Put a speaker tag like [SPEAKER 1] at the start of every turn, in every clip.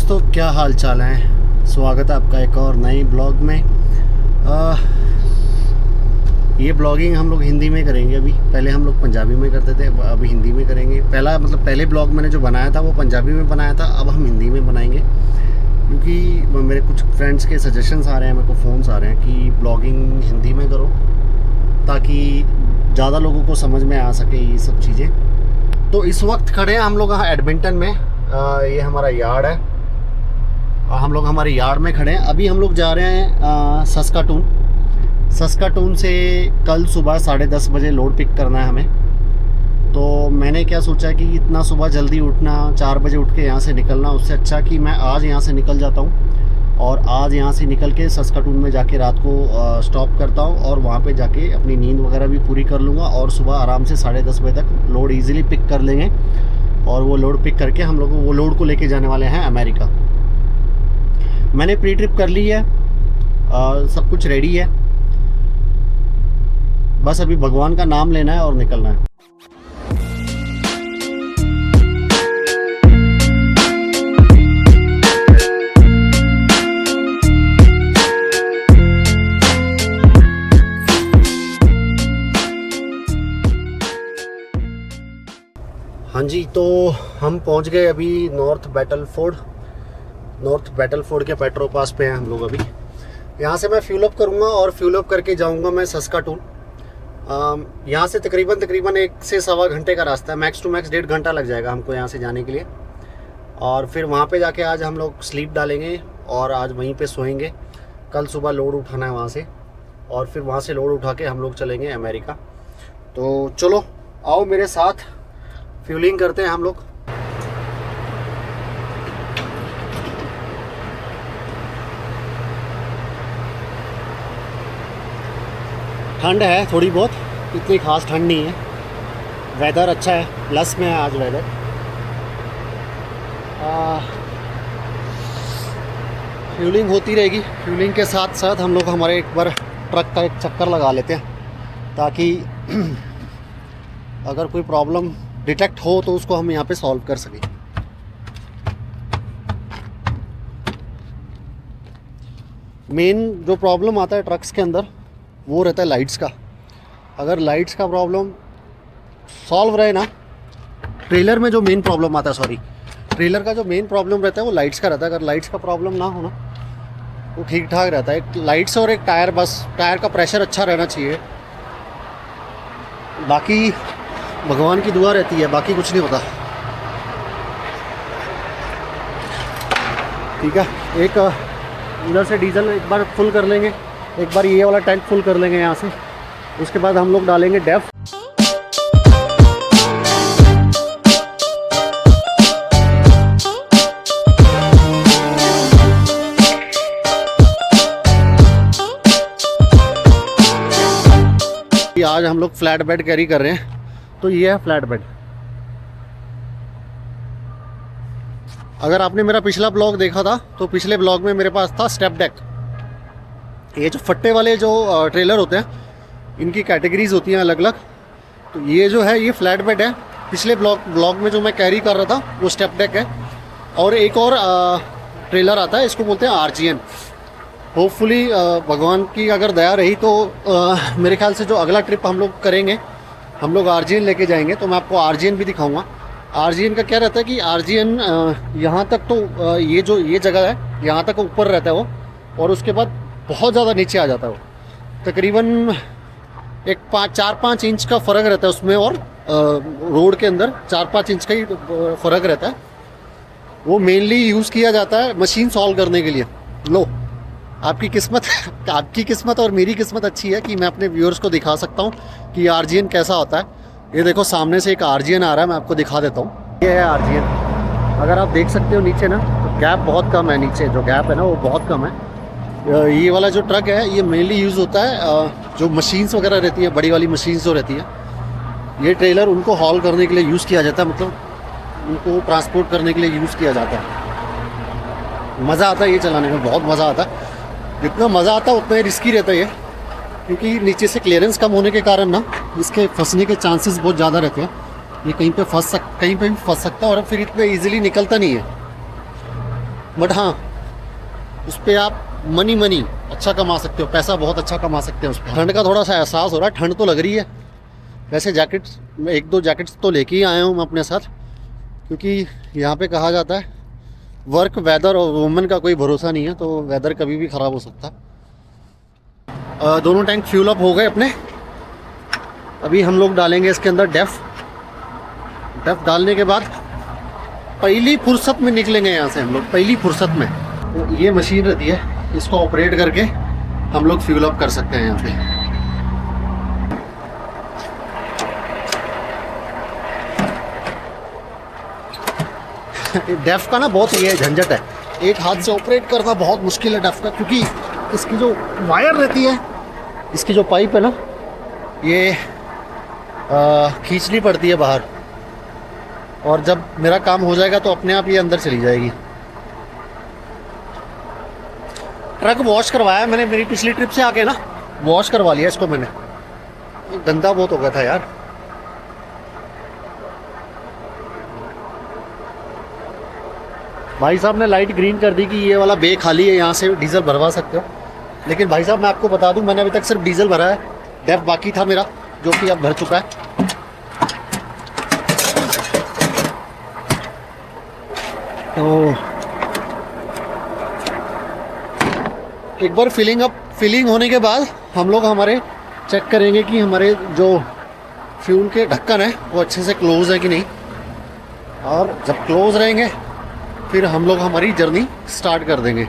[SPEAKER 1] दोस्तों, क्या हाल चाल है। स्वागत है आपका एक और नई ब्लॉग में। ये ब्लॉगिंग हम लोग हिंदी में करेंगे। अभी पहले हम लोग पंजाबी में करते थे, अभी हिंदी में करेंगे। पहले ब्लॉग मैंने जो बनाया था वो पंजाबी में बनाया था, अब हम हिंदी में बनाएंगे क्योंकि मेरे कुछ फ्रेंड्स के सजेशंस आ रहे हैं, मेरे को फ़ोन्स आ रहे हैं कि ब्लॉगिंग हिंदी में करो ताकि ज़्यादा लोगों को समझ में आ सके ये सब चीज़ें। तो इस वक्त खड़े हैं हम लोग यहाँ एडमिंटन में। ये हमारा यार्ड है और हम लोग हमारे यार्ड में खड़े हैं। अभी हम लोग जा रहे हैं सस्काटून से कल सुबह 10:30 बजे लोड पिक करना है हमें। तो मैंने क्या सोचा कि इतना सुबह जल्दी उठना, 4 बजे उठ के यहाँ से निकलना, उससे अच्छा कि मैं आज यहाँ से निकल जाता हूँ और आज यहाँ से निकल के सस्काटून में जाके रात को स्टॉप करता हूँ और वहाँ पे जाके अपनी नींद वगैरह भी पूरी कर लूँगा और सुबह आराम से 10:30 बजे तक लोड ईज़िली पिक कर लेंगे। और वो लोड पिक करके हम लोग वो लोड को लेके जाने वाले हैं अमेरिका। मैंने प्री ट्रिप कर ली है, सब कुछ रेडी है, बस अभी भगवान का नाम लेना है और निकलना है। हाँ जी, तो हम पहुंच गए अभी नॉर्थ बैटलफोर्ड के पेट्रोल पास पे हैं हम लोग। अभी यहाँ से मैं फ्यूल अप करूँगा और फ्यूल अप करके जाऊँगा मैं सस्काटून। यहाँ से तकरीबन 1 से सवा घंटे का रास्ता है, मैक्स टू मैक्स 1.5 घंटा लग जाएगा हमको यहाँ से जाने के लिए। और फिर वहाँ पे जाके आज हम लोग स्लीप डालेंगे और आज वहीं पे सोएंगे। कल सुबह लोड उठाना है वहाँ से और फिर वहाँ से लोड उठा के हम लोग चलेंगे अमेरिका। तो चलो आओ मेरे साथ, फ्यूलिंग करते हैं हम लोग। ठंड है थोड़ी बहुत, इतनी खास ठंड नहीं है। वेदर अच्छा है, प्लस में है आज वेदर। फ्यूलिंग होती रहेगी। फ्यूलिंग के साथ साथ हम लोग हमारे एक बार ट्रक का एक चक्कर लगा लेते हैं ताकि अगर कोई प्रॉब्लम डिटेक्ट हो तो उसको हम यहाँ पे सॉल्व कर सकें। मेन जो प्रॉब्लम आता है ट्रक्स के अंदर वो रहता है लाइट्स का। अगर लाइट्स का प्रॉब्लम सॉल्व रहे ना, ट्रेलर में जो मेन प्रॉब्लम आता है, ट्रेलर का जो मेन प्रॉब्लम रहता है वो लाइट्स का रहता है। अगर लाइट्स का प्रॉब्लम ना हो ना, वो ठीक ठाक रहता है। एक लाइट्स और एक टायर, बस टायर का प्रेशर अच्छा रहना चाहिए। बाकी भगवान की दुआ रहती है, बाकी कुछ नहीं होता। ठीक है, एक इधर से डीजल एक बार फुल कर लेंगे, एक बार ये वाला टैंक फुल कर लेंगे यहाँ से। उसके बाद हम लोग डालेंगे डेफ। आज हम लोग फ्लैट बेड कैरी कर रहे हैं, तो ये है फ्लैट बेड। अगर आपने मेरा पिछला ब्लॉग देखा था तो पिछले ब्लॉग में मेरे पास था स्टेप डेक। ये जो फट्टे वाले जो ट्रेलर होते हैं, इनकी कैटेगरीज होती हैं अलग अलग। तो ये जो है ये फ्लैट बेड है। पिछले ब्लॉग में जो मैं कैरी कर रहा था वो स्टेप डेक है। और एक और ट्रेलर आता है, इसको बोलते हैं आरजीएन। होपफुली भगवान की अगर दया रही तो मेरे ख्याल से जो अगला ट्रिप हम लोग करेंगे, हम लोग आरजीएन लेके जाएंगे, तो मैं आपको आरजीएन भी दिखाऊंगा। आरजीएन का क्या रहता है कि आरजीएन यहाँ तक तो ये जगह है यहाँ तक ऊपर रहता है वो, और उसके बाद बहुत ज़्यादा नीचे आ जाता है वो। तकरीबन एक 4-5 इंच का फ़र्क रहता है उसमें, और रोड के अंदर 4-5 इंच का ही फ़र्क रहता है। वो मेनली यूज़ किया जाता है मशीन सॉल्व करने के लिए। लो, आपकी किस्मत और मेरी किस्मत अच्छी है कि मैं अपने व्यूअर्स को दिखा सकता हूँ कि आरजीएन कैसा होता है। ये देखो सामने से एक आरजीएन आ रहा है, मैं आपको दिखा देता हूँ। ये है आरजीएन। अगर आप देख सकते हो नीचे ना, तो गैप बहुत कम है, नीचे जो गैप है ना वो बहुत कम है। ये वाला जो ट्रक है ये मेनली यूज़ होता है जो मशीन्स वगैरह रहती है, बड़ी वाली मशीन्स जो रहती है, ये ट्रेलर उनको हॉल करने के लिए यूज़ किया जाता है, मतलब उनको ट्रांसपोर्ट करने के लिए यूज़ किया जाता है। मज़ा आता है ये चलाने में, बहुत मज़ा आता है। जितना मज़ा आता है उतना ही रिस्की रहता है ये, क्योंकि नीचे से क्लियरेंस कम होने के कारण ना इसके फंसने के चांसेस बहुत ज़्यादा रहते हैं। ये कहीं पे भी फंस सकता है और फिर इतना इजीली निकलता नहीं है। बट हाँ, उस पर आप मनी अच्छा कमा सकते हो, पैसा बहुत अच्छा कमा सकते हैं उस पर। ठंड का थोड़ा सा एहसास हो रहा है, ठंड तो लग रही है। वैसे जैकेट्स, 1-2 जैकेट्स तो लेके ही आया हूँ मैं अपने साथ, क्योंकि यहाँ पे कहा जाता है वर्क, वेदर और वुमेन का कोई भरोसा नहीं है, तो वेदर कभी भी ख़राब हो सकता है। दोनों टैंक फ्यूल अप हो गए अपने। अभी हम लोग डालेंगे इसके अंदर डेफ डालने के बाद पहली फुर्सत में निकलेंगे यहाँ से हम लोग, पहली फुर्सत में। तो ये मशीन रहती है, इसको ऑपरेट करके हम लोग फ्यूल अप कर सकते हैं यहाँ पे। डेफ का ना बहुत ये झंझट है, एक हाथ से ऑपरेट करना बहुत मुश्किल है डेफ का, क्योंकि इसकी जो वायर रहती है, इसकी जो पाइप है ना, ये खींचनी पड़ती है बाहर, और जब मेरा काम हो जाएगा तो अपने आप ये अंदर चली जाएगी। ट्रक वॉश करवाया मैंने, मेरी पिछली ट्रिप से आके ना वॉश करवा लिया इसको मैंने, गंदा बहुत हो गया था यार। भाई साहब ने लाइट ग्रीन कर दी कि ये वाला बे खाली है, यहाँ से डीजल भरवा सकते हो। लेकिन भाई साहब मैं आपको बता दूं, मैंने अभी तक सिर्फ डीजल भरा है, डेफ बाकी था मेरा, जो कि अब भर चुका है। तो एक बार फिलिंग होने के बाद हम लोग हमारे चेक करेंगे कि हमारे जो फ्यूल के ढक्कन है वो अच्छे से क्लोज है कि नहीं, और जब क्लोज रहेंगे फिर हम लोग हमारी जर्नी स्टार्ट कर देंगे।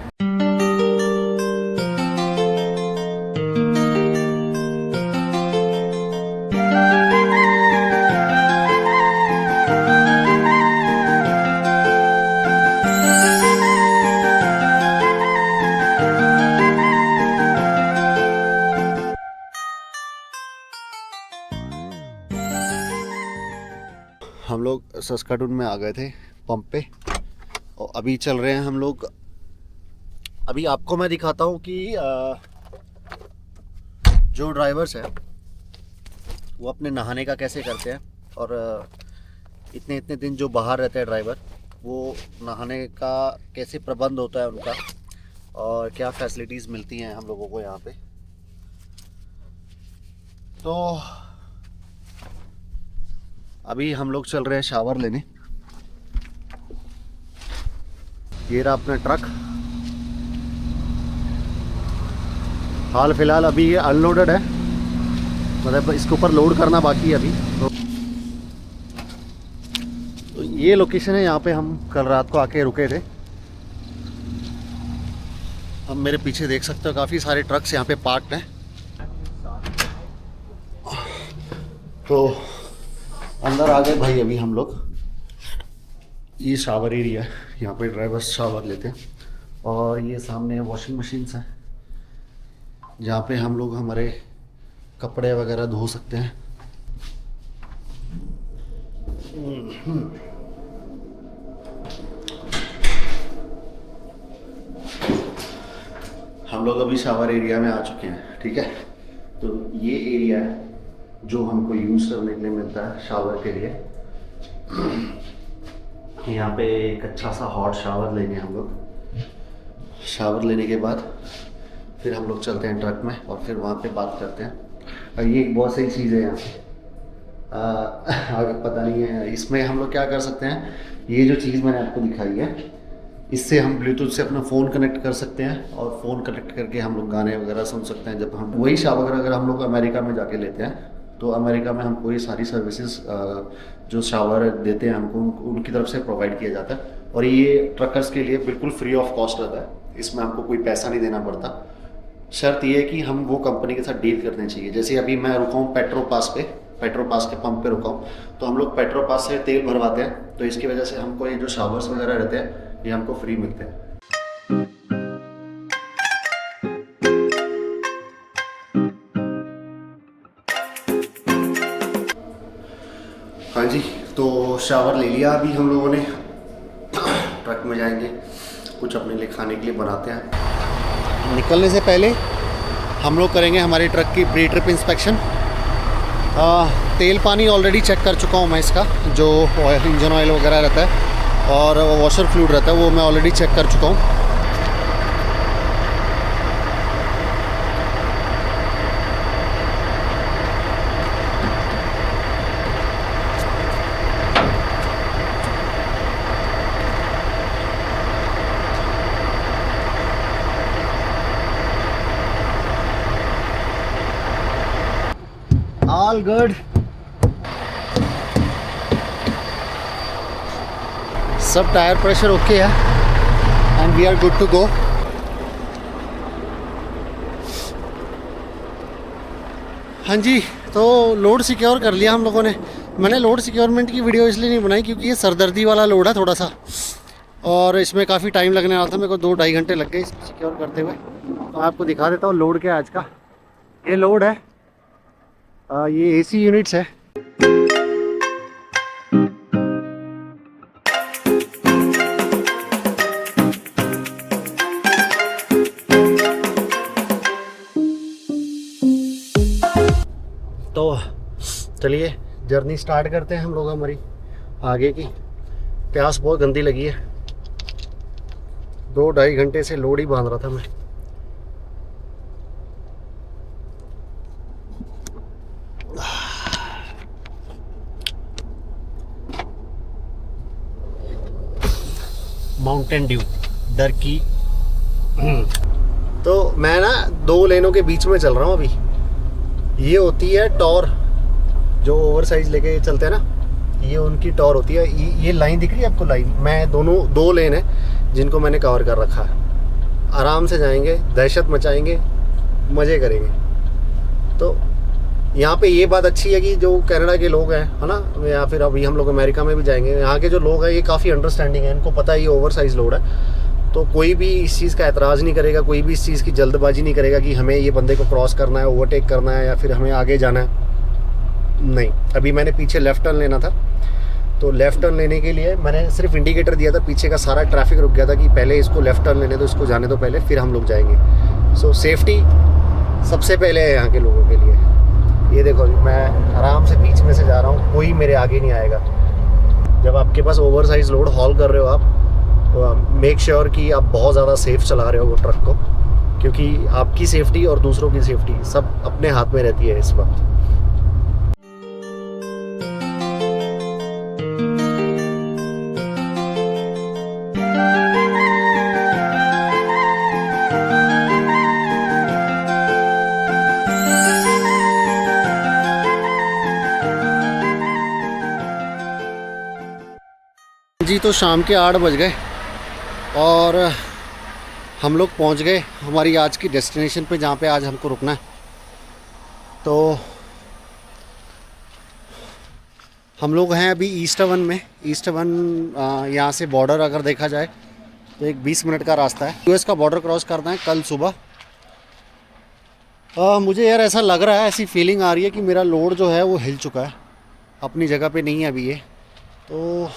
[SPEAKER 1] हम लोग सस्काटून में आ गए थे पंप पे, और अभी चल रहे हैं हम लोग। अभी आपको मैं दिखाता हूँ कि जो ड्राइवर्स हैं वो अपने नहाने का कैसे करते हैं, और इतने इतने दिन जो बाहर रहते हैं ड्राइवर, वो नहाने का कैसे प्रबंध होता है उनका, और क्या फैसिलिटीज़ मिलती हैं हम लोगों को यहाँ पे। तो अभी हम लोग चल रहे हैं शावर लेने। ये रहा अपना ट्रक, हाल फिलहाल अभी ये अनलोडेड है, मतलब इसके ऊपर लोड करना बाकी है अभी। तो ये लोकेशन है, यहाँ पे हम कल रात को आके रुके थे। हम मेरे पीछे देख सकते हो काफ़ी सारे ट्रक्स यहाँ पे पार्क्ड हैं। तो अंदर आ गए भाई अभी हम लोग। ये शावर एरिया है, यहाँ पे ड्राइवर्स शावर लेते हैं, और ये सामने वॉशिंग मशीन्स हैं जहाँ पे हम लोग हमारे कपड़े वगैरह धो सकते हैं। हम लोग अभी शावर एरिया में आ चुके हैं, ठीक है। तो ये एरिया है जो हमको यूज़ करने के लिए मिलता है शावर के लिए। यहाँ पे एक अच्छा सा हॉट शावर लेंगे हम लोग। शावर लेने के बाद फिर हम लोग चलते हैं ट्रक में, और फिर वहाँ पे बात करते हैं। और ये एक बहुत सही चीज़ है यहाँ पे, अगर पता नहीं है इसमें हम लोग क्या कर सकते हैं। ये जो चीज़ मैंने आपको दिखाई है, इससे हम ब्लूटूथ से अपना फ़ोन कनेक्ट कर सकते हैं, और फ़ोन कनेक्ट करके हम लोग गाने वगैरह सुन सकते हैं। जब हम वही शावर अगर हम लोग अमेरिका में जाके लेते हैं, तो अमेरिका में हमको ये सारी सर्विसेज जो शावर देते हैं हमको, उनकी तरफ से प्रोवाइड किया जाता है। और ये ट्रकर्स के लिए बिल्कुल फ्री ऑफ कॉस्ट रहता है, इसमें हमको कोई पैसा नहीं देना पड़ता। शर्त ये है कि हम वो कंपनी के साथ डील करने चाहिए। जैसे अभी मैं रुका हूँ पेट्रो पास के पंप पे रुका हूँ, तो हम लोग पेट्रो पास से तेल भरवाते हैं, तो इसकी वजह से हमको ये जो शावर्स वगैरह रहते हैं ये हमको फ्री मिलते हैं। हाँ जी, तो शावर ले लिया अभी हम लोगों ने। ट्रक में जाएंगे, कुछ अपने लिए खाने के लिए बनाते हैं। निकलने से पहले हम लोग करेंगे हमारे ट्रक की प्री ट्रिप इंस्पेक्शन। तेल पानी ऑलरेडी चेक कर चुका हूँ मैं इसका, जो इंजन ऑयल वगैरह रहता है, और वॉशर फ्लूइड रहता है, वो मैं ऑलरेडी चेक कर चुका हूँ। All good. सब टायर प्रेशर ओके है and we are good to go. हाँ जी, तो लोड सिक्योर कर लिया हम लोगों ने। मैंने लोड सिक्योरमेंट की वीडियो इसलिए नहीं बनाई क्योंकि ये सरदर्दी वाला लोड है थोड़ा सा, और इसमें काफ़ी टाइम लगने वाला था। मेरे को 2-2.5 घंटे लग गए इसको सिक्योर करते हुए। तो आपको दिखा देता हूँ लोड क्या है आज का। ये लोड है, ये एसी यूनिट्स है। तो चलिए जर्नी स्टार्ट करते हैं हम लोग हमारी आगे की। प्यास बहुत गंदी लगी है, 2-2.5 घंटे से लोड ही बांध रहा था मैं। माउंटेन ड्यू डर की। तो मैं ना 2 लेनों के बीच में चल रहा हूँ अभी। ये होती है टॉर, जो ओवर साइज लेके चलते हैं ना, ये उनकी टॉर होती है। ये लाइन दिख रही है आपको, लाइन। मैं दोनों 2 लेन है जिनको मैंने कवर कर रखा है। आराम से जाएंगे, दहशत मचाएंगे, मज़े करेंगे। तो यहाँ पे ये बात अच्छी है कि जो कनाडा के लोग हैं, है ना, या फिर अभी हम लोग अमेरिका में भी जाएंगे, यहाँ के जो लोग हैं ये काफ़ी अंडरस्टैंडिंग है। इनको पता है ये ओवर साइज लोड है, तो कोई भी इस चीज़ का एतराज़ नहीं करेगा, कोई भी इस चीज़ की जल्दबाजी नहीं करेगा कि हमें ये बंदे को क्रॉस करना है, ओवरटेक करना है, या फिर हमें आगे जाना है। नहीं, अभी मैंने पीछे लेफ़्ट टर्न लेना था, तो लेफ़्ट टर्न लेने के लिए मैंने सिर्फ इंडिकेटर दिया था। पीछे का सारा ट्रैफिक रुक गया था कि पहले इसको लेफ़्ट टर्न लेने दो, इसको जाने दो पहले, फिर हम लोग जाएंगे। सो सेफ्टी सबसे पहले है यहाँ के लोगों के लिए। ये देखो, मैं आराम से बीच में से जा रहा हूँ, कोई मेरे आगे नहीं आएगा। जब आपके पास ओवर साइज लोड हॉल कर रहे हो आप, तो मेक श्योर कि आप बहुत ज़्यादा सेफ चला रहे हो वो ट्रक को, क्योंकि आपकी सेफ्टी और दूसरों की सेफ्टी सब अपने हाथ में रहती है इस वक्त। जी, तो शाम के 8 बज गए और हम लोग पहुंच गए हमारी आज की डेस्टिनेशन पे, जहाँ पे आज हमको रुकना है। तो हम लोग हैं अभी ईस्ट वन में। ईस्ट वन यहाँ से बॉर्डर अगर देखा जाए तो एक 20 मिनट का रास्ता है। यूएस का बॉर्डर क्रॉस करना है कल सुबह। मुझे यार ऐसा लग रहा है, ऐसी फीलिंग आ रही है कि मेरा लोड जो है वो हिल चुका है, अपनी जगह पे नहीं है अभी ये। तो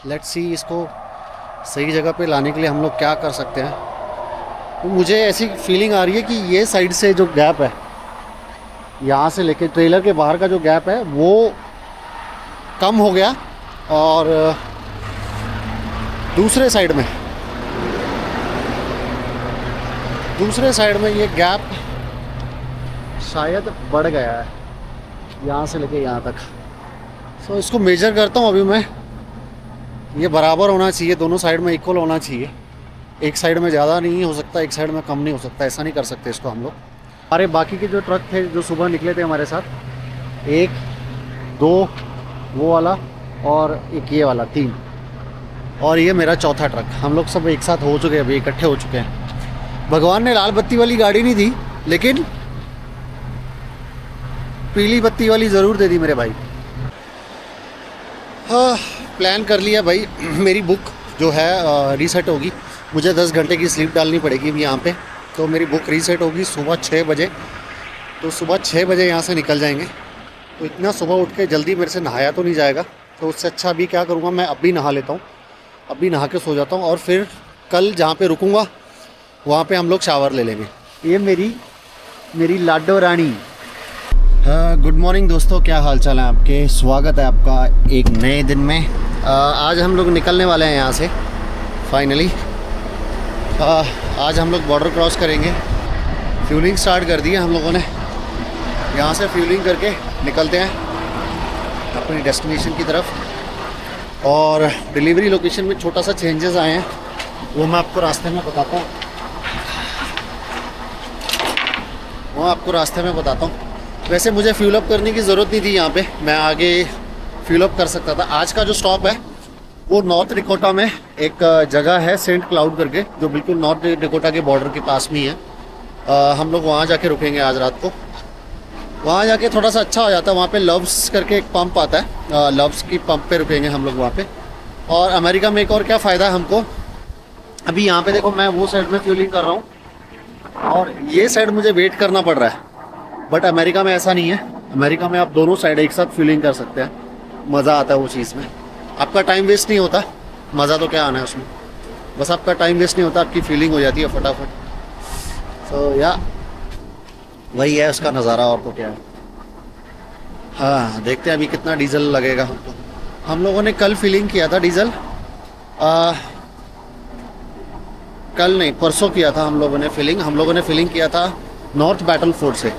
[SPEAKER 1] लेट्स सी इसको सही जगह पे लाने के लिए हम लोग क्या कर सकते हैं। तो मुझे ऐसी फीलिंग आ रही है कि ये साइड से जो गैप है, यहाँ से लेके ट्रेलर के बाहर का जो गैप है वो कम हो गया, और दूसरे साइड में ये गैप शायद बढ़ गया है, यहाँ से लेके यहाँ तक। सो इसको मेजर करता हूँ अभी मैं। ये बराबर होना चाहिए, दोनों साइड में इक्वल होना चाहिए। एक साइड में ज़्यादा नहीं हो सकता, एक साइड में कम नहीं हो सकता, ऐसा नहीं कर सकते इसको हम लोग। हमारे बाकी के जो ट्रक थे जो सुबह निकले थे हमारे साथ, 1, 2 वो वाला और एक ये वाला, 3, और ये मेरा चौथा ट्रक। हम लोग सब एक साथ हो चुके हैं, अभी इकट्ठे हो चुके हैं। भगवान ने लाल बत्ती वाली गाड़ी नहीं दी, लेकिन पीली बत्ती वाली ज़रूर दे दी मेरे भाई। हाँ, प्लान कर लिया भाई। मेरी बुक जो है रीसेट होगी, मुझे 10 घंटे की स्लीप डालनी पड़ेगी अभी यहाँ पे। तो मेरी बुक रीसेट होगी सुबह 6 बजे। तो सुबह 6 बजे यहाँ से निकल जाएंगे। तो इतना सुबह उठ के जल्दी मेरे से नहाया तो नहीं जाएगा, तो उससे अच्छा अभी क्या करूँगा, मैं अभी नहा लेता हूँ, अभी नहा के सो जाता हूँ, और फिर कल जहाँ पे रुकूँगा वहाँ पे हम लोग शावर ले लेंगे। ये मेरी लाडो रानी। गुड मॉर्निंग दोस्तों, क्या हाल चाल है आपके। स्वागत है आपका एक नए दिन में। आज हम लोग निकलने वाले हैं यहाँ से फाइनली। आज हम लोग बॉर्डर क्रॉस करेंगे। फ्यूलिंग स्टार्ट कर दी है हम लोगों ने। यहाँ से फ्यूलिंग करके निकलते हैं अपनी डेस्टिनेशन की तरफ। और डिलीवरी लोकेशन में छोटा सा चेंजेस आए हैं, वो मैं आपको रास्ते में बताता हूँ। वैसे मुझे फ्यूल अप करने की ज़रूरत नहीं थी यहाँ पे, मैं आगे फ्यूल अप कर सकता था। आज का जो स्टॉप है वो नॉर्थ डिकोटा में एक जगह है सेंट क्लाउड करके, जो बिल्कुल नॉर्थ डिकोटा के बॉर्डर के पास में ही है। हम लोग वहाँ जाके रुकेंगे आज रात को। वहाँ जाके थोड़ा सा अच्छा हो जाता है। वहाँ पे लव्स करके एक पंप आता है, लव्स की पंप पे रुकेंगे हम लोग वहाँ पे। और अमेरिका में एक और क्या फ़ायदा है हमको, अभी यहाँ पे देखो मैं वो साइड में फ्यूलिंग कर रहा हूँ और ये साइड मुझे वेट करना पड़ रहा है। बट अमेरिका में ऐसा नहीं है। अमेरिका में आप दोनों साइड एक साथ फ्यूलिंग कर सकते हैं। मज़ा आता है वो चीज़ में, आपका टाइम वेस्ट नहीं होता। मज़ा तो क्या आना है उसमें, बस आपका टाइम वेस्ट नहीं होता, आपकी फीलिंग हो जाती है फटाफट। तो या वही है उसका नज़ारा, और तो क्या है। हाँ देखते हैं अभी कितना डीजल लगेगा हमको। हम लोगों ने कल फिलिंग किया था डीजल, कल नहीं परसों किया था हम लोगों ने फिलिंग किया था नॉर्थ बैटल फोर्ट से।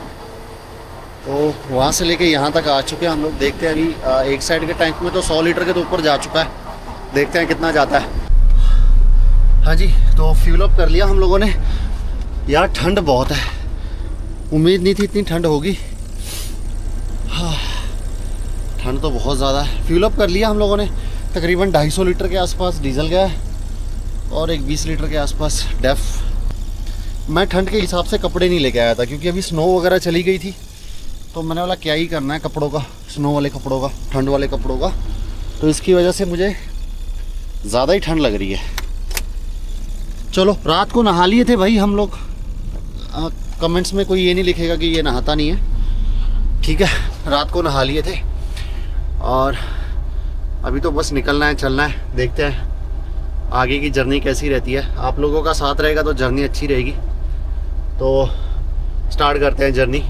[SPEAKER 1] तो वहाँ से लेके यहाँ तक आ चुके हैं हम लोग। देखते हैं अभी एक साइड के टैंक में तो 100 लीटर के तो ऊपर जा चुका है, देखते हैं कितना जाता है। हाँ जी, तो फ्यूल अप कर लिया हम लोगों ने। यार ठंड बहुत है, उम्मीद नहीं थी इतनी ठंड होगी। हाँ ठंड तो बहुत ज़्यादा है। फ्यूल अप कर लिया हम लोगों ने, तकरीबन 250 लीटर के आसपास डीजल गया है और एक 20 लीटर के आसपास डेफ। मैं ठंड के हिसाब से कपड़े नहीं लेके आया था क्योंकि अभी स्नो वगैरह चली गई थी, तो मैंने बोला क्या ही करना है कपड़ों का, स्नो वाले कपड़ों का, ठंड वाले कपड़ों का। तो इसकी वजह से मुझे ज़्यादा ही ठंड लग रही है। चलो रात को नहा लिए थे भाई हम लोग। कमेंट्स में कोई ये नहीं लिखेगा कि ये नहाता नहीं है, ठीक है। रात को नहा लिए थे और अभी तो बस निकलना है, चलना है। देखते हैं आगे की जर्नी कैसी रहती है। आप लोगों का साथ रहेगा तो जर्नी अच्छी रहेगी। तो स्टार्ट करते हैं journey.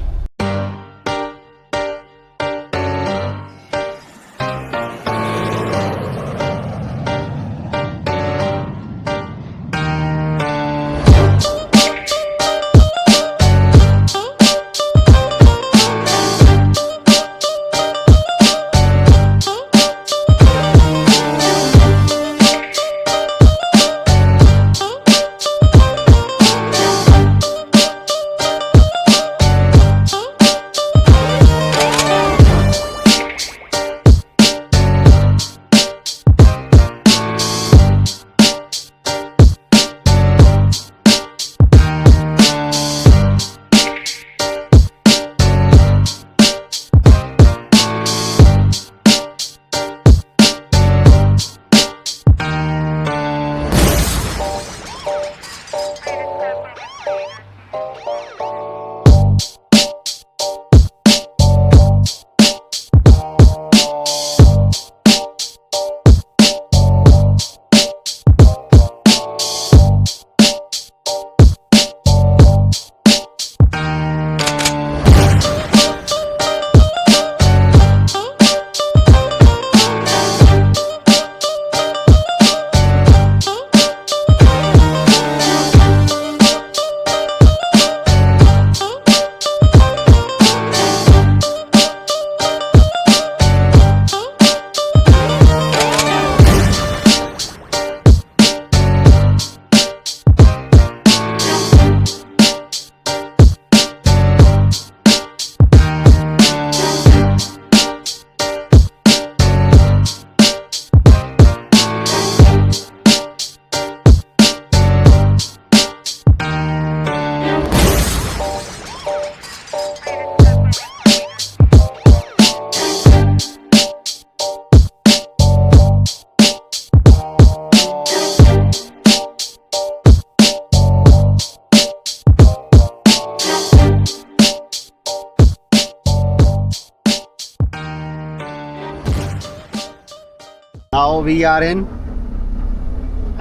[SPEAKER 1] Now we are in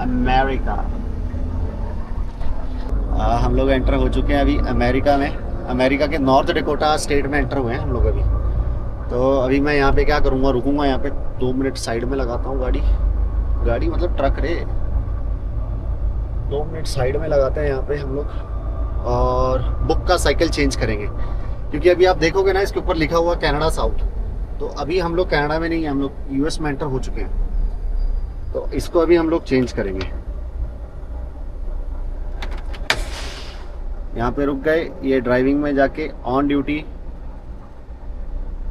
[SPEAKER 1] America. हम लोग एंटर हो चुके हैं अभी अमेरिका में। अमेरिका के नॉर्थ डकोटा स्टेट में एंटर हुए हैं हम लोग अभी। तो अभी मैं यहाँ पे क्या करूँगा, रुकूंगा यहाँ पे 2 मिनट, साइड में लगाता हूँ गाड़ी मतलब ट्रक रे, 2 मिनट साइड में लगाते हैं यहाँ पे हम लोग, और बुक का साइकिल चेंज करेंगे। क्योंकि अभी आप देखोगे ना इसके ऊपर लिखा हुआ कनाडा साउथ, तो अभी हम लोग कनाडा में नहीं है, हम लोग यूएस में एंटर हो चुके हैं। तो इसको अभी हम लोग चेंज करेंगे। यहाँ पे रुक गए, ये ड्राइविंग में जाके ऑन ड्यूटी,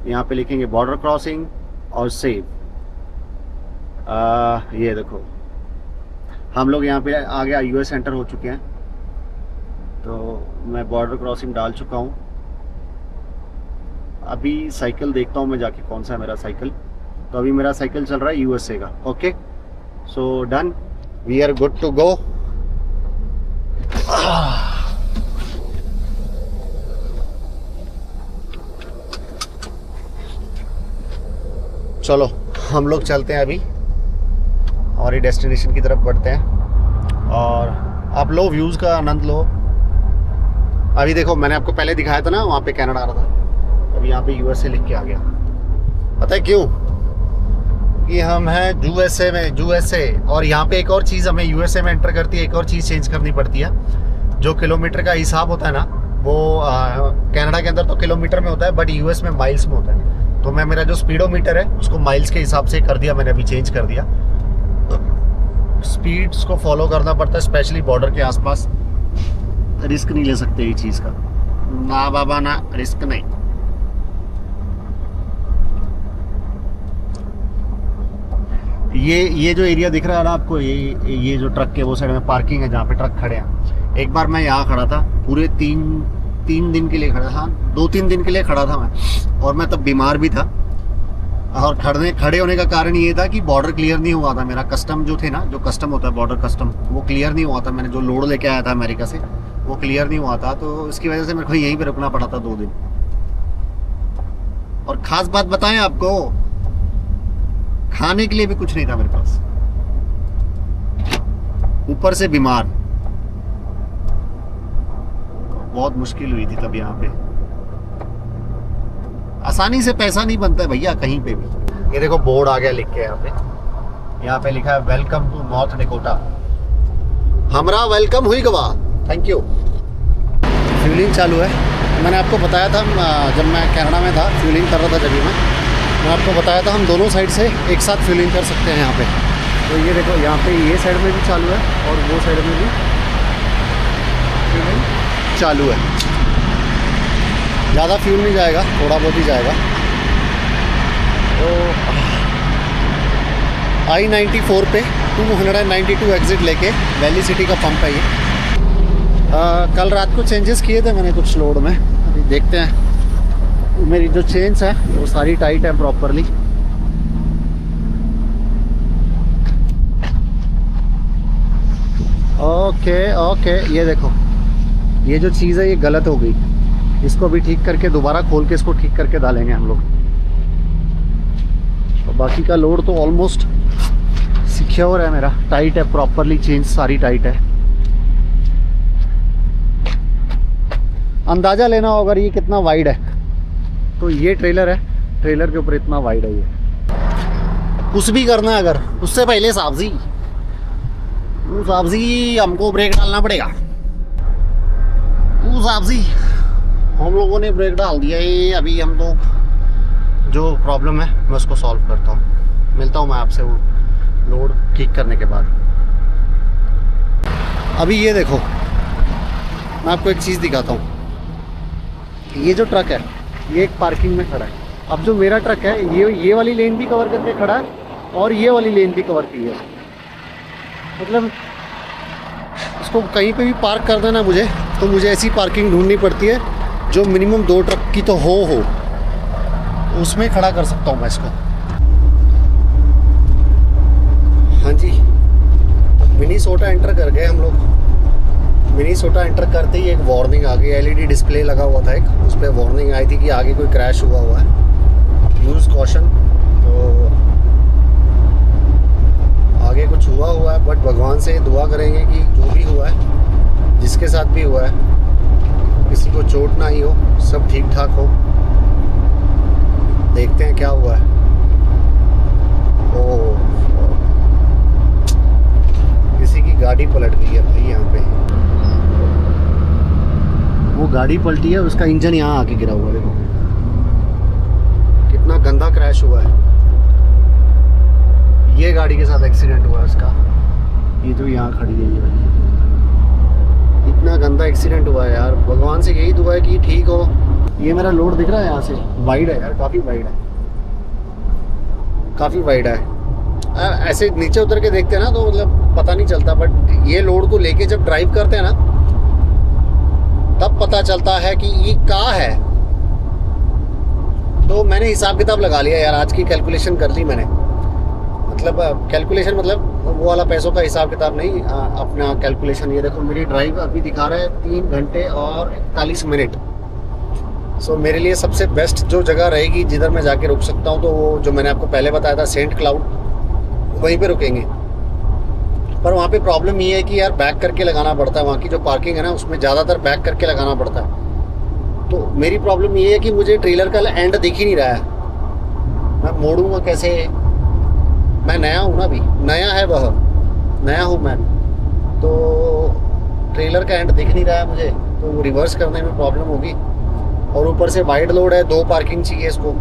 [SPEAKER 1] यहाँ पे लिखेंगे बॉर्डर क्रॉसिंग और सेव। ये देखो हम लोग यहाँ पे आ गया, यूएस एंटर हो चुके हैं। तो मैं बॉर्डर क्रॉसिंग डाल चुका हूँ। अभी साइकिल देखता हूँ मैं जाके कौन सा है मेरा साइकिल। तो अभी मेरा साइकिल चल रहा है यूएसए का। Okay, so done, we are good to go. चलो हम लोग चलते हैं अभी और ये डेस्टिनेशन की तरफ बढ़ते हैं, और आप लो व्यूज़ का आनंद लो। अभी देखो मैंने आपको पहले दिखाया था ना, वहाँ पे कनाडा आ रहा था, अभी यहाँ पे यूएसए लिख के आ गया। पता है क्यों? कि हम हैं यूएसए में, यूएसए। और यहाँ पे एक और चीज़ हमें यूएसए में एंटर करती है, एक और चीज़ चेंज करनी पड़ती है। जो किलोमीटर का हिसाब होता है ना, वो कनाडा के अंदर तो किलोमीटर में होता है, बट यूएस में माइल्स में होता है। तो मैं मेरा जो स्पीडोमीटर है उसको माइल्स के हिसाब से कर दिया मैंने, अभी चेंज कर दिया। तो स्पीड्स को फॉलो करना पड़ता है, स्पेशली बॉर्डर के आसपास। रिस्क नहीं ले सकते ये चीज़ का, ना बाबा ना, रिस्क नहीं। ये जो एरिया दिख रहा है ना आपको, ये जो ट्रक के वो साइड में पार्किंग है जहाँ पे ट्रक खड़े हैं। एक बार मैं यहाँ खड़ा था, पूरे तीन दिन के लिए खड़ा था, 2-3 दिन के लिए खड़ा था मैं, और मैं तब बीमार भी था। और खड़े होने का कारण ये था कि बॉर्डर क्लियर नहीं हुआ था मेरा। कस्टम जो थे ना, जो कस्टम होता है बॉर्डर कस्टम, वो क्लियर नहीं हुआ था। मैंने जो लोड लेके आया था अमेरिका से, वो क्लियर नहीं हुआ था। तो इसकी वजह से मेरे को यहीं पे रुकना पड़ा था 2 दिन। और खास बात बताएं आपको, खाने के लिए भी कुछ नहीं था मेरे पास, ऊपर से बीमार। बहुत मुश्किल हुई थी तब। यहाँ पे आसानी से पैसा नहीं बनता है भैया कहीं पे भी। ये देखो बोर्ड आ गया लिख के, यहाँ पे लिखा है वेलकम टू नॉर्थ डकोटा। हमारा वेलकम हुई गवा, थैंक यू। फ्यूलिंग चालू है। मैंने आपको बताया था, जब मैं कनाडा में था फ्यूलिंग कर रहा था, जब मैं आपको बताया था हम दोनों साइड से एक साथ फ्यूलिंग कर सकते हैं यहाँ पे। तो ये देखो यहाँ पे ये साइड में भी चालू है और वो साइड में भी फ्यूलिंग चालू है। ज़्यादा फ्यूल नहीं जाएगा, थोड़ा बहुत ही जाएगा। तो I-94 पे 292 एग्ज़िट लेके वैली सिटी का पंप है ये। कल रात को चेंजेस किए थे मैंने कुछ लोड में, अभी देखते हैं। मेरी जो चेन्स है वो सारी टाइट है प्रॉपरली। ओके, ये देखो ये जो चीज़ है ये गलत हो गई, इसको भी ठीक करके दोबारा खोल के इसको ठीक करके डालेंगे हम लोग। तो बाकी का लोड तो ऑलमोस्ट सिक्योर है मेरा, टाइट है प्रॉपरली, चेंज सारी टाइट है। अंदाज़ा लेना होगा ये कितना वाइड है। तो ये ट्रेलर है, ट्रेलर के ऊपर इतना वाइड है ये। कुछ भी करना है अगर, उससे पहले साहब जी हमको ब्रेक डालना पड़ेगा। साहब जी हम लोगों ने ब्रेक डाल दिया है। अभी हम लोग जो प्रॉब्लम है मैं उसको सॉल्व करता हूँ, मिलता हूँ मैं आपसे वो लोड ठीक करने के बाद। अभी ये देखो मैं आपको एक चीज़ दिखाता हूँ। ये जो ट्रक है ये एक पार्किंग में खड़ा है। अब जो मेरा ट्रक है ये वाली लेन भी कवर करके खड़ा है और ये वाली लेन भी कवर की है। मतलब इसको कहीं पे भी पार्क कर देना मुझे, तो मुझे ऐसी पार्किंग ढूंढनी पड़ती है जो मिनिमम 2 ट्रक की तो हो, उसमें खड़ा कर सकता हूँ मैं इसको। हाँ जी, मिनीसोटा एंटर कर गए हम लोग। मिनीसोटा एंटर करते ही एक वार्निंग आ गई, एलईडी डिस्प्ले लगा हुआ था एक, उस पर वार्निंग आई थी कि आगे कोई क्रैश हुआ है, यूज़ कॉशन। तो आगे कुछ हुआ है, बट भगवान से दुआ करेंगे कि जो भी हुआ है, जिसके साथ भी हुआ है, किसी को चोट ना आई हो, सब ठीक ठाक हो। देखते हैं क्या हुआ है। ओह, किसी की गाड़ी पलट गई है भाई यहाँ पे। वो गाड़ी पलटी है, उसका इंजन यहाँ आके गिरा हुआ है। देखो कितना गंदा क्रैश हुआ है। ये गाड़ी के साथ एक्सीडेंट हुआ है उसका। ये जो यहाँ खड़ी है ये वाली, इतना गंदा एक्सीडेंट हुआ है यार। भगवान से यही दुआ है कि ठीक हो। ये मेरा लोड दिख रहा है यहाँ से, वाइड है यार, काफ़ी वाइड है, काफ़ी वाइड है। ऐसे नीचे उतर के देखते हैं ना तो मतलब पता नहीं चलता, बट ये लोड को लेके जब ड्राइव करते हैं ना तब पता चलता है कि ये कहाँ है। तो मैंने हिसाब किताब लगा लिया यार, आज की कैलकुलेशन कर ली मैंने। मतलब कैलकुलेशन मतलब वो वाला पैसों का हिसाब किताब नहीं, अपना कैलकुलेशन। ये देखो मेरी ड्राइव अभी दिखा रहा है 3 घंटे और 41 मिनट। सो मेरे लिए सबसे बेस्ट जो जगह रहेगी जिधर मैं जाके रुक सकता हूँ, तो वो जो मैंने आपको पहले बताया था सेंट क्लाउड, वहीं पे रुकेंगे। पर वहाँ पे प्रॉब्लम ये है कि यार बैक करके लगाना पड़ता है। वहाँ की जो पार्किंग है ना उसमें ज़्यादातर बैक करके लगाना पड़ता है। तो मेरी प्रॉब्लम ये है कि मुझे ट्रेलर का एंड दिख ही नहीं रहा है। मैं मोड़ूंगा कैसे? मैं नया हूँ ना, अभी नया है, वह नया हूँ मैं, तो ट्रेलर का एंड दिख नहीं रहा है मुझे, तो रिवर्स करने में प्रॉब्लम होगी। और ऊपर से वाइड लोड है, 2 पार्किंग चाहिए इसको।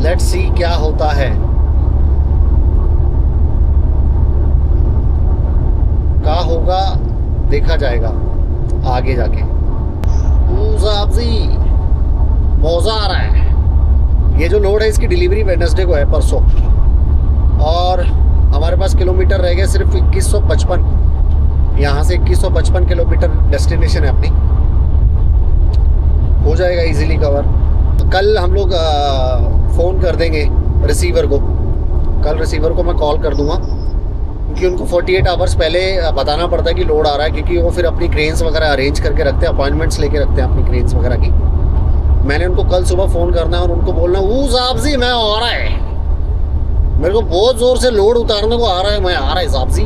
[SPEAKER 1] लेट्स सी क्या होता है। क्या होगा देखा जाएगा आगे जाके। मौजा आ रहा है। ये जो लोड है इसकी डिलीवरी वेडनेसडे को है, परसों, और हमारे पास किलोमीटर रह गए सिर्फ 2155। यहाँ से 2155 किलोमीटर डेस्टिनेशन है अपनी, हो जाएगा इजीली कवर। कल हम लोग फ़ोन कर देंगे रिसीवर को। कल रिसीवर को मैं कॉल कर दूंगा, क्योंकि उनको 48 आवर्स पहले बताना पड़ता है कि लोड आ रहा है, क्योंकि वो फिर अपनी क्रेन्स वगैरह अरेंज करके रखते हैं, अपॉइंटमेंट्स लेके रखते हैं अपनी क्रेन्स वगैरह की। मैंने उनको कल सुबह फ़ोन करना है और उनको बोलना वो साहब जी मैं आ रहा है, मेरे को बहुत ज़ोर से लोड उतारने को आ रहा है, मैं आ रहा है साहब जी।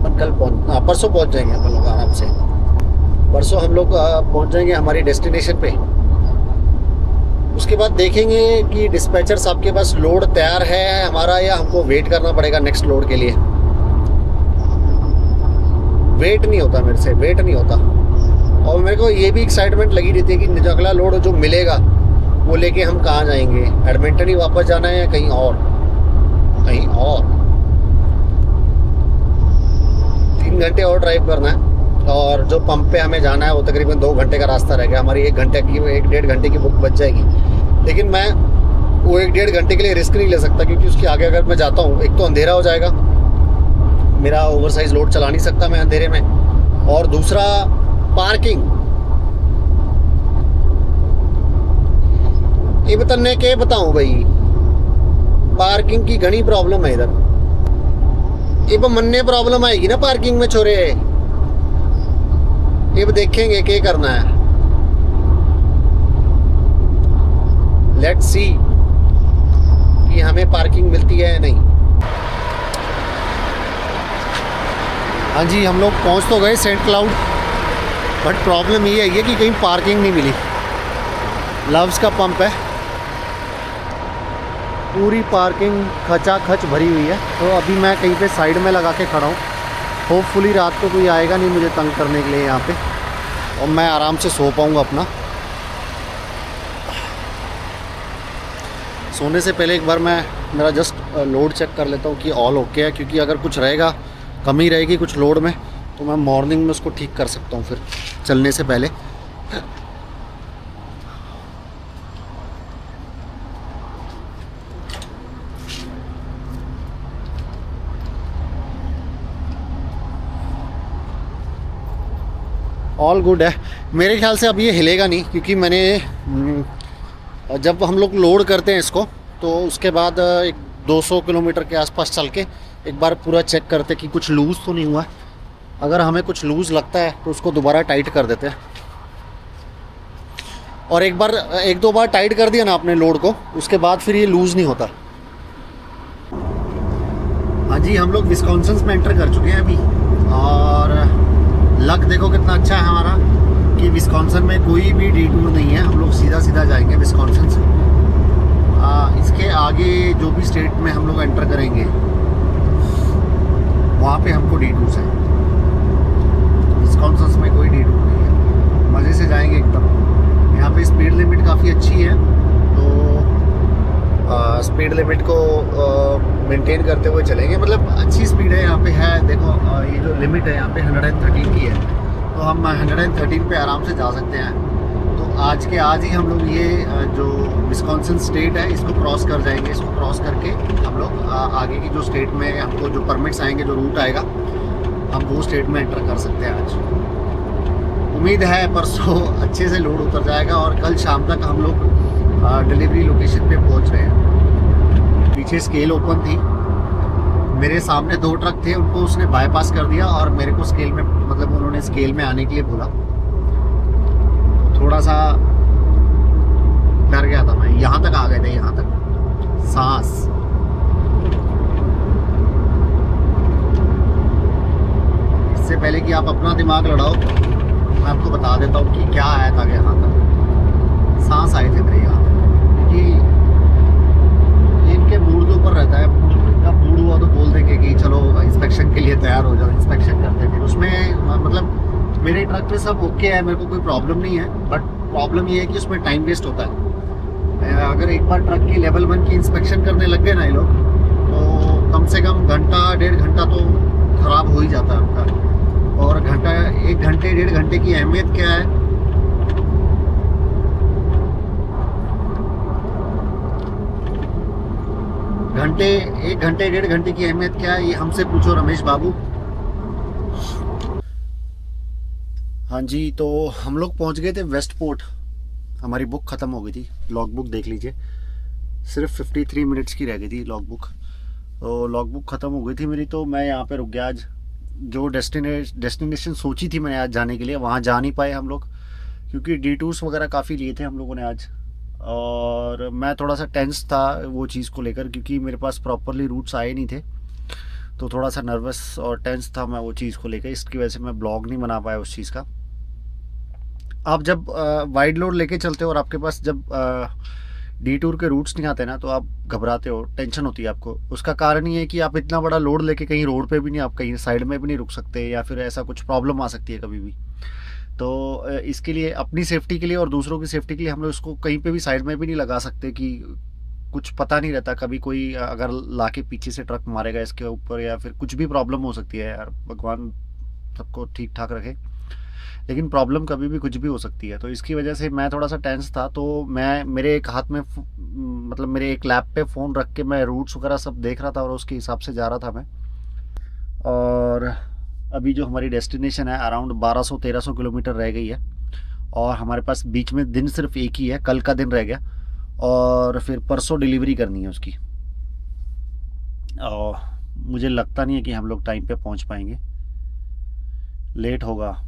[SPEAKER 1] पर कल परसों पहुँच जाएंगे अपन लोग आराम से। परसों हम लोग पहुँच जाएंगे हमारी डेस्टिनेशन पे। उसके बाद देखेंगे कि डिस्पैचर साहब के पास लोड तैयार है हमारा, या हमको वेट करना पड़ेगा नेक्स्ट लोड के लिए। वेट नहीं होता मेरे से, वेट नहीं होता। और मेरे को ये भी एक्साइटमेंट लगी रहती है कि अगला लोड जो मिलेगा वो लेके हम कहाँ जाएंगे। एडमिंटन ही वापस जाना है या कहीं और? कहीं और। 3 घंटे और ड्राइव करना है, और जो पंप पे हमें जाना है वो तकरीबन 2 घंटे का रास्ता रह गया। हमारी 1 डेढ़ घंटे की बुक बच जाएगी। लेकिन मैं वो 1 डेढ़ घंटे के लिए रिस्क नहीं ले सकता, क्योंकि उसके आगे अगर मैं जाता हूँ, एक तो अंधेरा हो जाएगा, मेरा ओवरसाइज लोड चला नहीं सकता मैं अंधेरे में, और दूसरा पार्किंग। ये बताने के बताऊं भाई, पार्किंग की घनी प्रॉब्लम है इधर। ये मन्ने प्रॉब्लम आएगी ना पार्किंग में छोरे। ये देखेंगे क्या करना है। लेट्स सी कि हमें पार्किंग मिलती है या नहीं। हाँ जी, हम लोग पहुंच तो गए सेंट क्लाउड, बट प्रॉब्लम ये है कि कहीं पार्किंग नहीं मिली। लव्स का पंप है, पूरी पार्किंग खचाखच भरी हुई है। तो अभी मैं कहीं पे साइड में लगा के खड़ा हूँ। होपफुली रात को कोई आएगा नहीं मुझे तंग करने के लिए यहाँ पे, और मैं आराम से सो पाऊँगा अपना। सोने से पहले एक बार मैं मेरा जस्ट लोड चेक कर लेता हूँ कि ऑल ओके है, क्योंकि अगर कुछ रहेगा, कमी रहेगी कुछ लोड में, तो मैं मॉर्निंग में उसको ठीक कर सकता हूँ फिर चलने से पहले। ऑल गुड है मेरे ख्याल से। अब ये हिलेगा नहीं, क्योंकि मैंने जब हम लोग लोड करते हैं इसको तो उसके बाद एक 200 किलोमीटर के आसपास चल के एक बार पूरा चेक करते कि कुछ लूज़ तो नहीं हुआ। अगर हमें कुछ लूज़ लगता है तो उसको दोबारा टाइट कर देते हैं। और एक दो बार टाइट कर दिया ना अपने लोड को, उसके बाद फिर ये लूज़ नहीं होता। हाँ जी, हम लोग विस्कॉन्सिन में एंटर कर चुके हैं अभी, और लक देखो कितना अच्छा है हमारा कि विस्कॉन्सिन में कोई भी डिटूर नहीं है, हम लोग सीधा सीधा जाएंगे विस्कॉन्सिन से। इसके आगे जो भी स्टेट में हम लोग एंटर करेंगे वहाँ पे हमको डिटूर्स है। विस्कॉन्सिन में कोई डिटूर नहीं है, मज़े से जाएंगे एकदम। यहाँ पे स्पीड लिमिट काफ़ी अच्छी है, तो स्पीड लिमिट को मेंटेन करते हुए चलेंगे। मतलब अच्छी स्पीड है यहाँ पे है। देखो ये जो लिमिट है यहाँ पे 113 की है, तो हम 113 पे आराम से जा सकते हैं। तो आज के आज ही हम लोग ये जो विस्कॉन्सिन स्टेट है इसको क्रॉस कर जाएंगे। इसको क्रॉस करके हम लोग आगे की जो स्टेट में हमको जो परमिट्स आएंगे, जो रूट आएगा, हम वो स्टेट में एंटर कर सकते हैं आज। उम्मीद है परसों अच्छे से लोड उतर जाएगा और कल शाम तक हम लोग डिलीवरी लोकेशन पे पहुंच रहे हैं। पीछे स्केल ओपन थी, मेरे सामने 2 ट्रक थे, उनको उसने बाईपास कर दिया और मेरे को स्केल में, मतलब उन्होंने स्केल में आने के लिए बोला। थोड़ा सा डर गया था मैं। यहाँ तक आ गए थे, यहाँ तक सांस। इससे पहले कि आप अपना दिमाग लड़ाओ, मैं आपको बता देता हूँ कि क्या आया था। यहाँ तक सांस आए थे मेरे यहाँ तक, क्योंकि ये इनके मूड के ऊपर रहता है। इनका मूड हुआ तो बोल देंगे कि चलो इंस्पेक्शन के लिए तैयार हो जाओ, इंस्पेक्शन करते हैं। फिर उसमें मतलब मेरे ट्रक पे सब ओके है, मेरे को कोई प्रॉब्लम नहीं है, बट प्रॉब्लम ये है कि उसमें टाइम वेस्ट होता है। अगर एक बार ट्रक की लेवल 1 की इंस्पेक्शन करने लग गए ना ये लोग, तो कम से कम घंटा 1.5 घंटा तो खराब हो ही जाता है आपका। और घंटा 1 घंटे 1.5 घंटे की अहमियत क्या है? एक घंटे 1.5 घंटे की अहमियत क्या है, ये हमसे पूछो रमेश बाबू। हाँ जी, तो हम लोग पहुंच गए थे वेस्ट पोर्ट। हमारी बुक ख़त्म हो गई थी, लॉग बुक देख लीजिए, सिर्फ 53 मिनट्स की रह गई थी लॉग बुक। तो लॉग बुक ख़त्म हो गई थी मेरी, तो मैं यहाँ पे रुक गया। आज जो डेस्टिनेशन सोची थी मैंने आज जाने के लिए, वहाँ जा नहीं पाए हम लोग, क्योंकि डिटूर्स वगैरह काफ़ी लिए थे हम लोगों ने आज। और मैं थोड़ा सा टेंस था वो चीज़ को लेकर, क्योंकि मेरे पास प्रॉपरली रूट्स आए नहीं थे, तो थोड़ा सा नर्वस और टेंस था मैं वो चीज़ को लेकर। इसकी वजह से मैं ब्लॉग नहीं बना पाया उस चीज़ का। आप जब वाइड लोड लेके चलते हो और आपके पास जब डिटूर के रूट्स नहीं आते ना, तो आप घबराते हो, टेंशन होती है आपको। उसका कारण ये है कि आप इतना बड़ा लोड लेके कहीं रोड पे भी नहीं, आप कहीं साइड में भी नहीं रुक सकते, या फिर ऐसा कुछ प्रॉब्लम आ सकती है कभी भी। तो इसके लिए, अपनी सेफ्टी के लिए और दूसरों की सेफ्टी के लिए, हम लोग इसको कहीं पे भी साइड में भी नहीं लगा सकते, कि कुछ पता नहीं रहता, कभी कोई अगर लाके पीछे से ट्रक मारेगा इसके ऊपर, या फिर कुछ भी प्रॉब्लम हो सकती है। यार भगवान सबको ठीक ठाक रखे, लेकिन प्रॉब्लम कभी भी कुछ भी हो सकती है। तो इसकी वजह से मैं थोड़ा सा टेंस था। तो मैं, मेरे एक हाथ में मतलब मेरे एक लैप पे फ़ोन रख के मैं रूट्स वगैरह सब देख रहा था और उसके हिसाब से जा रहा था मैं। और अभी जो हमारी डेस्टिनेशन है अराउंड 1200-1300 किलोमीटर रह गई है, और हमारे पास बीच में दिन सिर्फ एक ही है, कल का दिन रह गया, और फिर परसों डिलीवरी करनी है उसकी। और मुझे लगता नहीं है कि हम लोग टाइम पे पहुंच पाएंगे, लेट होगा।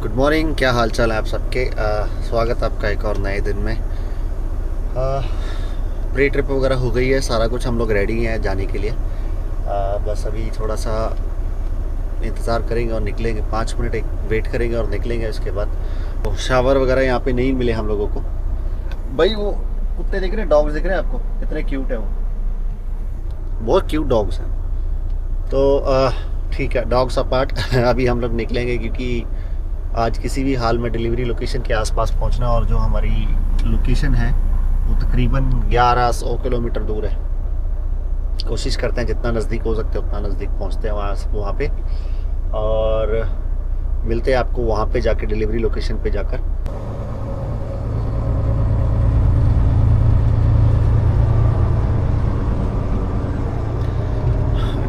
[SPEAKER 1] गुड मॉर्निंग, क्या हाल चाल है आप सबके। स्वागत आपका एक और नए दिन में। प्री ट्रिप वगैरह हो गई है, सारा कुछ हम लोग रेडी हैं जाने के लिए। बस अभी थोड़ा सा इंतज़ार करेंगे और निकलेंगे, 5 मिनट एक वेट करेंगे और निकलेंगे। उसके बाद तो शावर वगैरह यहाँ पे नहीं मिले हम लोगों को। भाई वो कुत्ते दिख रहे हैं, डॉग्स दिख रहे हैं आपको, कितने क्यूट है वो, बहुत क्यूट डॉग्स हैं। तो ठीक है, डॉग्स अपार्ट अभी हम लोग निकलेंगे, क्योंकि आज किसी भी हाल में डिलीवरी लोकेशन के आसपास पहुंचना, और जो हमारी लोकेशन है वो तकरीबन 1100 किलोमीटर दूर है। कोशिश करते हैं जितना नज़दीक हो सकते उतना नज़दीक पहुंचते हैं वहाँ पे, और मिलते हैं आपको वहाँ पे जाके, डिलीवरी लोकेशन पे जाकर।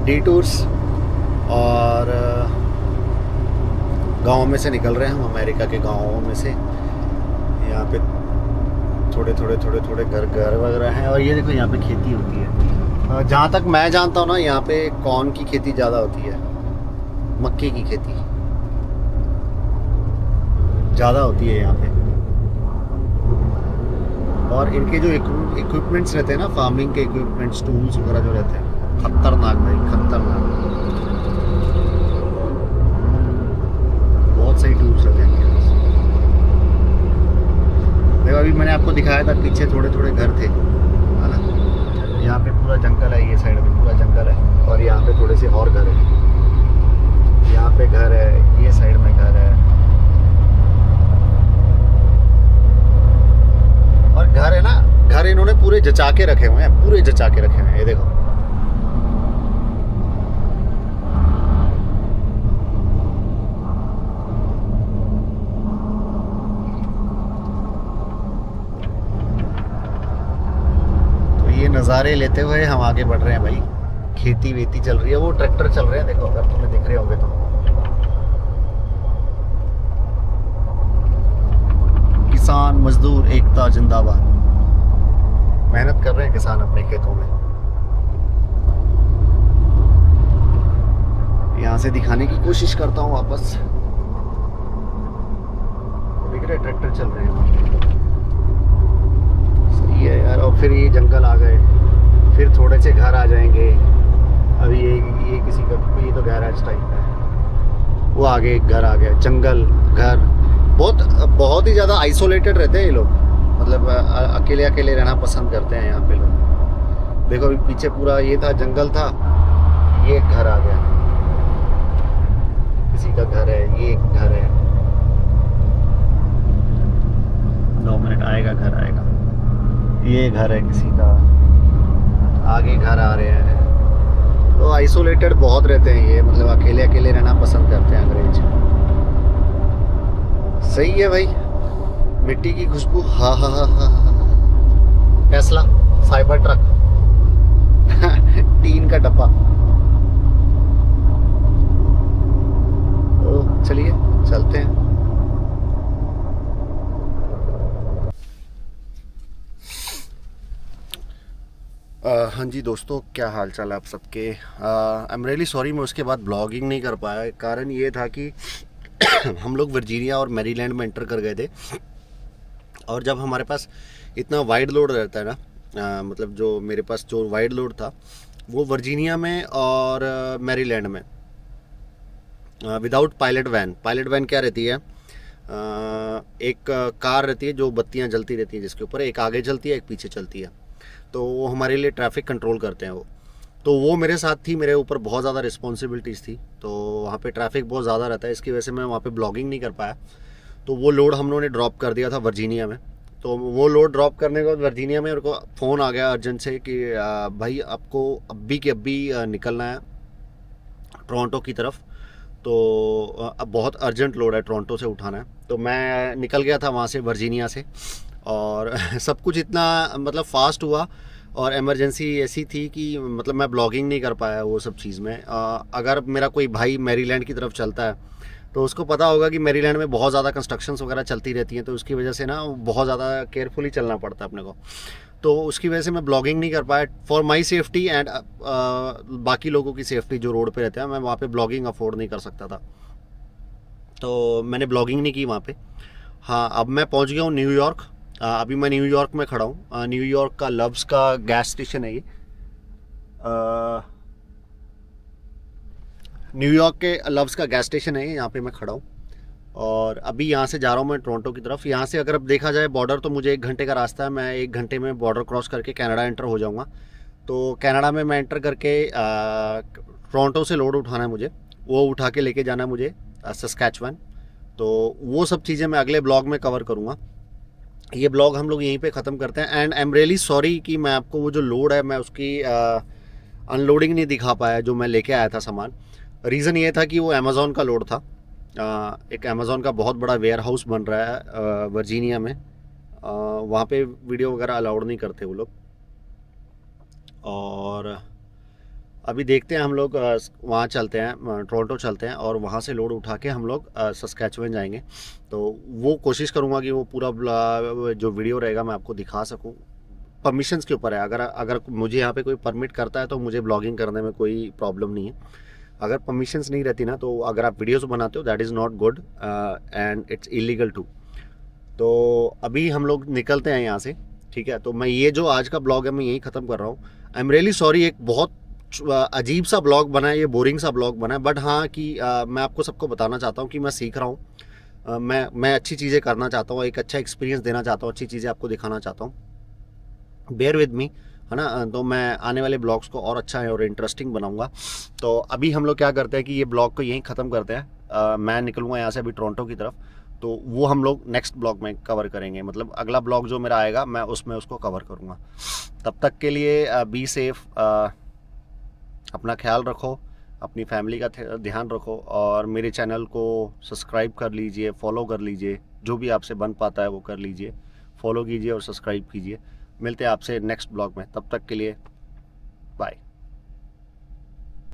[SPEAKER 1] डिटूर्स और गांव में से निकल रहे हैं हम, अमेरिका के गांवों में से। यहाँ पे थोड़े घर वगैरह हैं, और ये देखो यहाँ पे खेती होती है। जहाँ तक मैं जानता हूँ ना, यहाँ पे कॉर्न की खेती ज़्यादा होती है, मक्के की खेती ज़्यादा होती है यहाँ पे। और इनके जो इक्विपमेंट्स रहते हैं ना, फार्मिंग के इक्विपमेंट्स, टूल्स वगैरह जो रहते हैं, खतरनाक भाई, खतरनाक। बहुत सही टूल्स रहते हैं इनके पास। देखो अभी मैंने आपको दिखाया था पीछे थोड़े थोड़े घर थे, है ना। यहाँ पे पूरा जंगल है, ये साइड में पूरा जंगल है, और यहाँ पे थोड़े से और घर है। यहाँ पे घर है, ये साइड में घर है, और घर है ना, घर इन्होंने पूरे जचा के रखे हुए हैं, पूरे जचा के रखे हुए हैं। ये देखो तो ये नज़ारे लेते हुए हम आगे बढ़ रहे हैं भाई। खेती वेती चल रही है, वो ट्रैक्टर चल रहे हैं, देखो अगर तुम्हें दिख रहे होंगे तो। किसान मजदूर एकता जिंदाबाद। मेहनत कर रहे हैं किसान अपने खेतों में। यहाँ से दिखाने की कोशिश करता हूँ वापस। दिख रहे ट्रैक्टर चल रहे हैं, सही है यार। और फिर ये जंगल आ गए, फिर थोड़े से घर आ जाएंगे। अभी ये किसी का, ये तो गैराज टाइप है, वो आगे एक घर आ गया, जंगल घर। बहुत ही ज़्यादा आइसोलेटेड रहते हैं ये लोग, मतलब अकेले अकेले रहना पसंद करते हैं यहाँ पे लोग। देखो अभी पीछे पूरा ये था, जंगल था, ये एक घर आ गया, किसी का घर है, ये एक घर है। 2 मिनट आएगा, घर आएगा। ये घर है किसी का, आगे घर आ रहे हैं। तो आइसोलेटेड बहुत रहते हैं ये, मतलब अकेले अकेले रहना पसंद करते हैं अंग्रेज। सही है भाई, मिट्टी की खुशबू, हाँ हाँ हाँ हाँ। टेस्ला साइबर ट्रक टीन का डब्बा। तो चलिए चलते हैं। हाँ जी दोस्तों, क्या हाल चाल है आप सबके। आई एम रियली सॉरी, मैं उसके बाद ब्लॉगिंग नहीं कर पाया। कारण ये था कि हम लोग वर्जीनिया और मैरीलैंड में एंटर कर गए थे, और जब हमारे पास इतना वाइड लोड रहता है ना, मतलब जो मेरे पास जो वाइड लोड था वो वर्जीनिया में और मैरीलैंड में without pilot van. Pilot van क्या रहती है, एक कार रहती है जो बत्तियां जलती रहती हैं, जिसके ऊपर एक आगे चलती है एक पीछे चलती है, तो वो हमारे लिए ट्रैफिक कंट्रोल करते हैं वो। तो वो मेरे साथ थी, मेरे ऊपर बहुत ज़्यादा रिस्पॉन्सिबिलिटीज़ थी, तो वहाँ पे ट्रैफिक बहुत ज़्यादा रहता है, इसकी वजह से मैं वहाँ पे ब्लॉगिंग नहीं कर पाया। तो वो लोड हम लोगों ने ड्रॉप कर दिया था वर्जीनिया में। तो वो लोड ड्रॉप करने के बाद वर्जीनिया में मेरे को फ़ोन आ गया अर्जेंट से कि भाई आपको अभी के अभी निकलना है टोरंटो की तरफ, तो अब बहुत अर्जेंट लोड है, टोरंटो से उठाना है। तो मैं निकल गया था वहाँ से, वर्जीनिया से, और सब कुछ इतना मतलब फास्ट हुआ, और इमरजेंसी ऐसी थी कि मतलब मैं ब्लॉगिंग नहीं कर पाया वो सब चीज़ में। अगर मेरा कोई भाई मैरीलैंड की तरफ चलता है तो उसको पता होगा कि मैरीलैंड में बहुत ज़्यादा कंस्ट्रक्शंस वगैरह चलती रहती हैं, तो उसकी वजह से ना बहुत ज़्यादा केयरफुली चलना पड़ता है अपने को। तो उसकी वजह से मैं ब्लॉगिंग नहीं कर पाया, फॉर माई सेफ्टी एंड बाकी लोगों की सेफ्टी जो रोड पे रहते हैं, मैं वहाँ पे ब्लॉगिंग अफोर्ड नहीं कर सकता था, तो मैंने ब्लॉगिंग नहीं की वहाँ पे। हाँ, अब मैं पहुँच गया हूँ न्यूयॉर्क। अभी मैं न्यूयॉर्क में खड़ा हूँ। न्यूयॉर्क का लव्स का गैस स्टेशन है ये। न्यूयॉर्क के लव्स का गैस स्टेशन है, यहाँ पे मैं खड़ा हूँ, और अभी यहाँ से जा रहा हूँ मैं टोरंटो की तरफ। यहाँ से अगर अब देखा जाए बॉर्डर, तो मुझे 1 घंटे का रास्ता है, मैं 1 घंटे में बॉर्डर क्रॉस करके कनाडा एंटर हो जाऊँगा। तो कनाडा में मैं एंटर करके टोरंटो से लोड उठाना है मुझे, वो उठा के लेके जाना है मुझे सस्कैचुअन। तो वो सब चीज़ें मैं अगले ब्लॉग में कवर करूँगा। ये ब्लॉग हम लोग यहीं पे ख़त्म करते हैं। And I am really sorry कि मैं आपको वो जो लोड है मैं उसकी अनलोडिंग नहीं दिखा पाया जो मैं लेके आया था सामान। रीज़न ये था कि वो अमेज़ॉन का लोड था। एक अमेज़ॉन का बहुत बड़ा वेयर हाउस बन रहा है वर्जीनिया में, वहाँ पे वीडियो वगैरह अलाउड नहीं करते वो लोग। और अभी देखते हैं हम लोग वहाँ चलते हैं, टोरंटो चलते हैं, और वहाँ से लोड उठा के हम लोग सस्कैचुअन जाएंगे। तो वो कोशिश करूँगा कि वो पूरा जो वीडियो रहेगा मैं आपको दिखा सकूँ। परमिशंस के ऊपर है, अगर मुझे यहाँ पे कोई परमिट करता है तो मुझे ब्लॉगिंग करने में कोई प्रॉब्लम नहीं है। अगर परमिशंस नहीं रहती ना, तो अगर आप वीडियोज़ बनाते हो that is not good and it's illegal too. तो अभी हम लोग निकलते हैं यहाँ से, ठीक है, तो मैं ये जो आज का ब्लॉग है मैं यही ख़त्म कर रहा हूँ। आई एम रियली सॉरी, एक बहुत अजीब सा ब्लॉग बना है, ये बोरिंग सा ब्लॉग बना है, बट हाँ कि मैं आपको सबको बताना चाहता हूँ कि मैं सीख रहा हूँ। मैं अच्छी चीज़ें करना चाहता हूँ, एक अच्छा एक्सपीरियंस देना चाहता हूँ, अच्छी चीज़ें आपको दिखाना चाहता हूँ। बेयर विद मी, है ना। तो मैं आने वाले ब्लॉग्स को और अच्छा है और इंटरेस्टिंग बनाऊंगा। तो अभी हम लोग क्या करते हैं कि ये ब्लॉग को यहीं ख़त्म करते हैं। मैं निकलूँगा यहाँ से अभी टोरंटो की तरफ, तो वो हम लोग नेक्स्ट ब्लॉग में कवर करेंगे, मतलब अगला ब्लॉग जो मेरा आएगा मैं उसमें उसको कवर करूँगा। तब तक के लिए बी सेफ, अपना ख्याल रखो, अपनी फैमिली का ध्यान रखो, और मेरे चैनल को सब्सक्राइब कर लीजिए, फॉलो कर लीजिए, जो भी आपसे बन पाता है वो कर लीजिए, फॉलो कीजिए और सब्सक्राइब कीजिए। मिलते हैं आपसे नेक्स्ट ब्लॉग में, तब तक के लिए